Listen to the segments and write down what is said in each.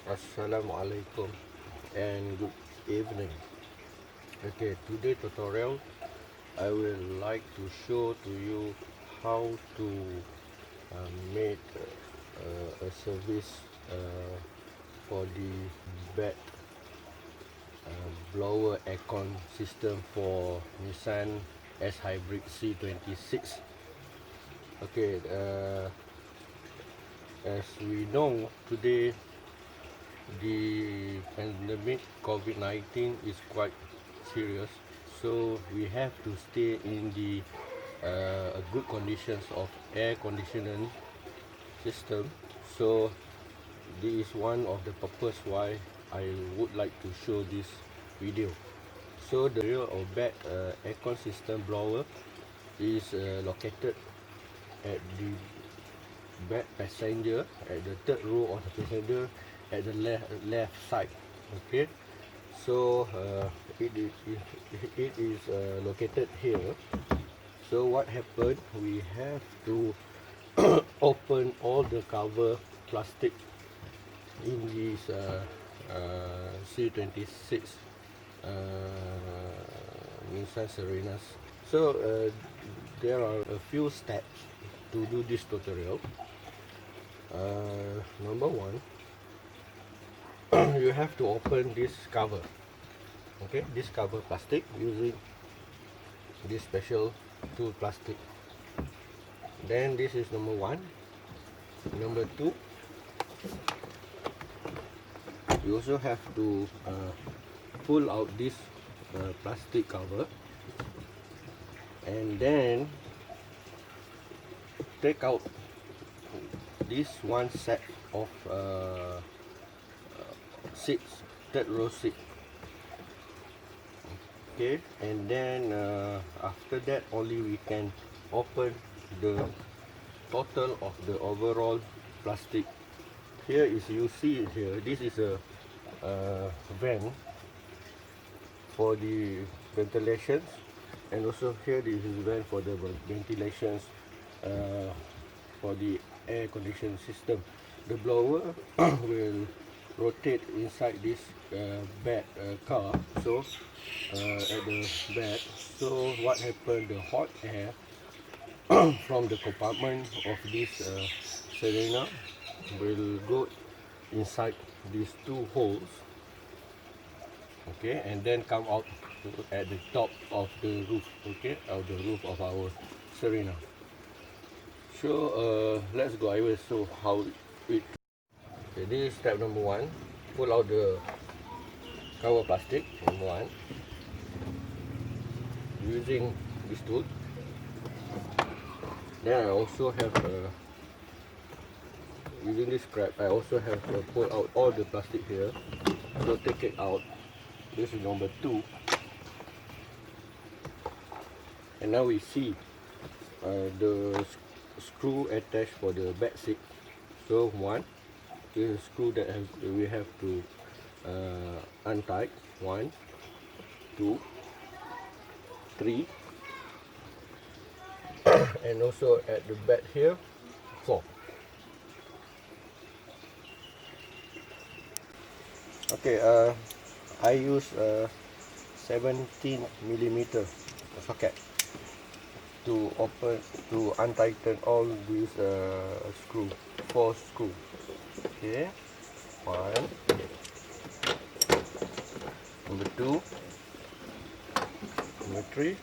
Assalamualaikum and good evening. Okay, today tutorial I will like to show to you how to make a service for the bed blower aircon system for Nissan S-Hybrid C26. Okay, as we know today the pandemic COVID-19 is quite serious, so we have to stay in the good conditions of air conditioning system. So this is one of the purpose why I would like to show this video. So the rear or back aircon system blower is located at the back passenger, at the third row of the passenger, at the left side. Okay, so it is located here. So what happened, we have to open all the cover plastic in this C26 Nissan Serenas. So there are a few steps to do this tutorial. Number one, you have to open this cover. Okay, this cover plastic using this special tool plastic. Then this is number one. Number two, you also have to pull out this plastic cover, and then take out this one set of seats, third row seat. Okay, and then after that only we can open the total of the overall plastic. Here is, you see it here, this is a vent for the ventilations, and also here this is vent for the ventilations for the air conditioning system. The blower will rotate inside this bed car, so at the bed. So what happened, the hot air from the compartment of this Serena will go inside these two holes, okay, and then come out at the top of the roof, okay, of the roof of our Serena. So let's go. I will show how it. Okay, this is step number one. Pull out the cover plastic, number one, using this tool. Then I also have using this scrap, I also have pull out all the plastic here. So take it out. This is number two. And now we see the screw attached for the back seat. So one, this is a screw that we have to untie. 1, 2, 3, and also at the back here, 4. Okay, I use 17mm socket to untighten all these screw, 4 screw. Okay, 1, number 2, number 3,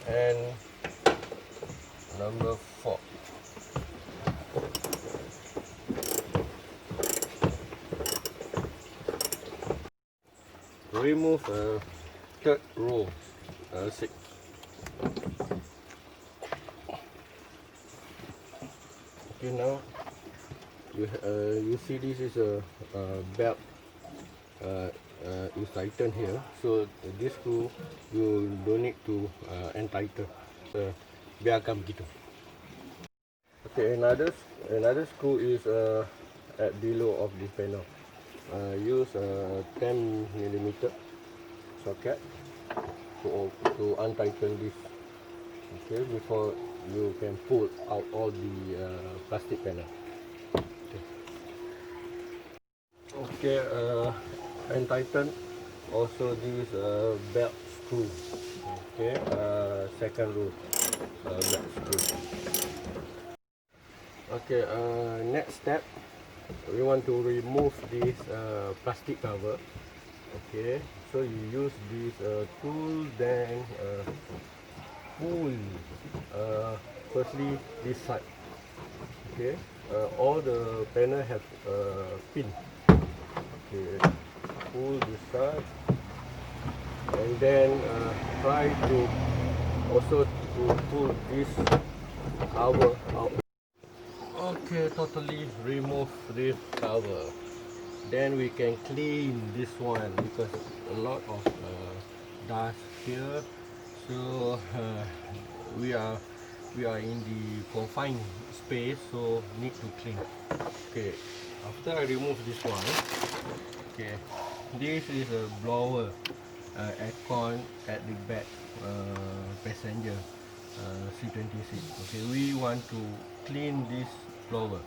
and number 4. Remove third row seat. Okay, now you see this is a belt is tightened here, so this screw you don't need to untighten, biarkan begitu. Okay, another screw is at below of this panel. Use a 10mm socket to untighten Okay, before you can pull out all the plastic panel. Okay, and tighten also this belt screw. Okay, second row belt screw. Okay, next step, we want to remove this plastic cover. Okay, so you use this tool, then pull firstly this side. Okay, all the panel have pin. Okay, pull this side, and then try to also to pull this cover out. Okay, totally remove this cover. Then we can clean this one because a lot of dust here. So we are in the confined space, so need to clean. Okay, after I remove this one, okay, this is a blower, AirCond at the back passenger C26. Okay, we want to clean this blower.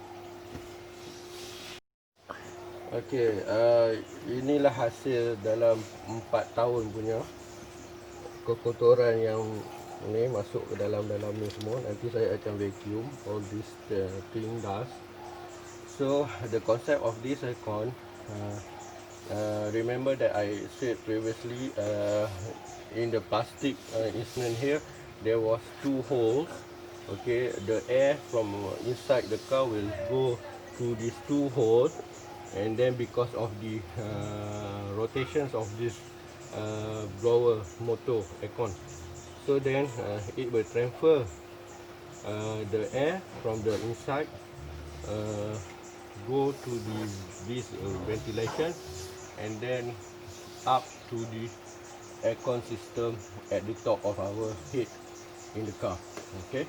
Okay, inilah hasil dalam 4 tahun punya kekotoran yang ni masuk ke dalam ni semua. Nanti saya akan vacuum all this clean dust. So the concept of this aircon, remember that I said previously, in the plastic instrument here there was 2 holes. Okay, the air from inside the car will go through these 2 holes, and then because of the rotations of this blower motor aircon, so then it will transfer the air from the inside go to this ventilation, and then up to the aircon system at the top of our head in the car. Okay,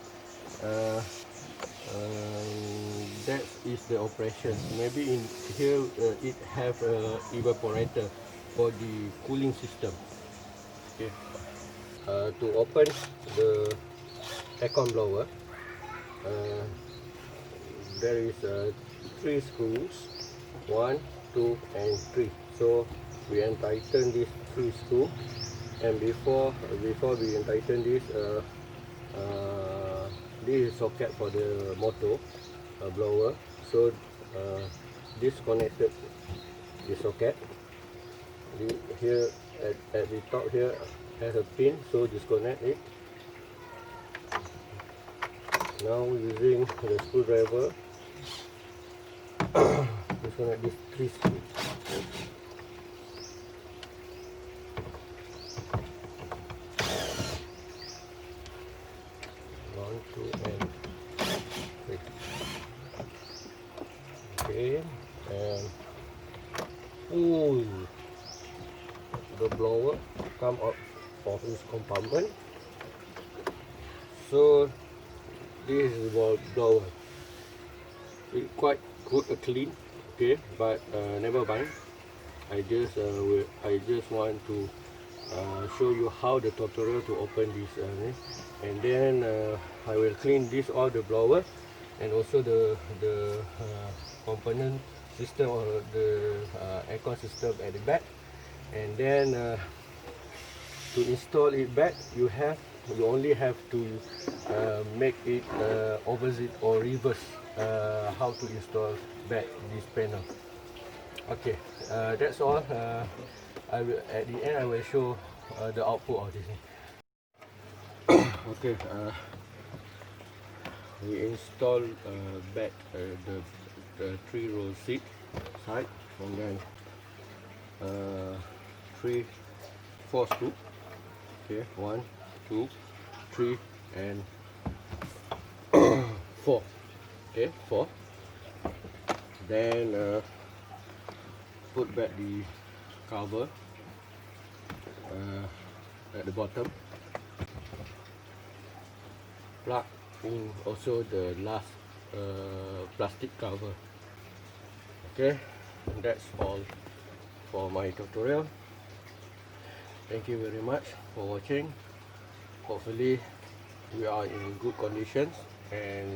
that is the operation. Maybe in here it have a evaporator for the cooling system. Okay, to open the aircon blower, there is 3 screws, 1, 2 and 3. So we untighten these 3 screws, and before we untighten this, this is socket for the motor blower. So this connected the socket. Here at the top here has a pin, so disconnect it. Now using the screwdriver, disconnect these 3 screws. One, two, and 3. Okay, and pull the blower come out of its compartment. So this is the blower. It's quite good, clean. Okay, but never mind. I just want to show you how the tutorial to open this, and then I will clean this all the blower, and also the component system or the aircon system at the back. And then to install it back, you only have to make it opposite or reverse how to install back this panel. Okay, that's all. I will, at the end I will show the output of this. Okay, we install back the 3-row seat side, and then 4 screw. Okay, 1, 2, 3 and 4. Okay, 4. Then put back the cover at the bottom. Plug in also the last plastic cover. Okay, that's all for my tutorial. Thank you very much for watching. Hopefully we are in good conditions, and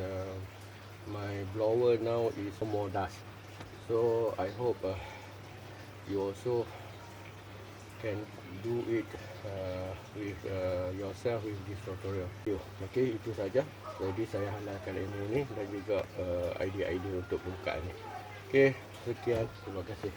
my blower now is no more dust. So I hope you also can do it with yourself with this tutorial. Okay, itu saja. Jadi saya halalkan ilmu ni dan juga idea-idea untuk pembukaan ni. Okay, sekian. Terima kasih.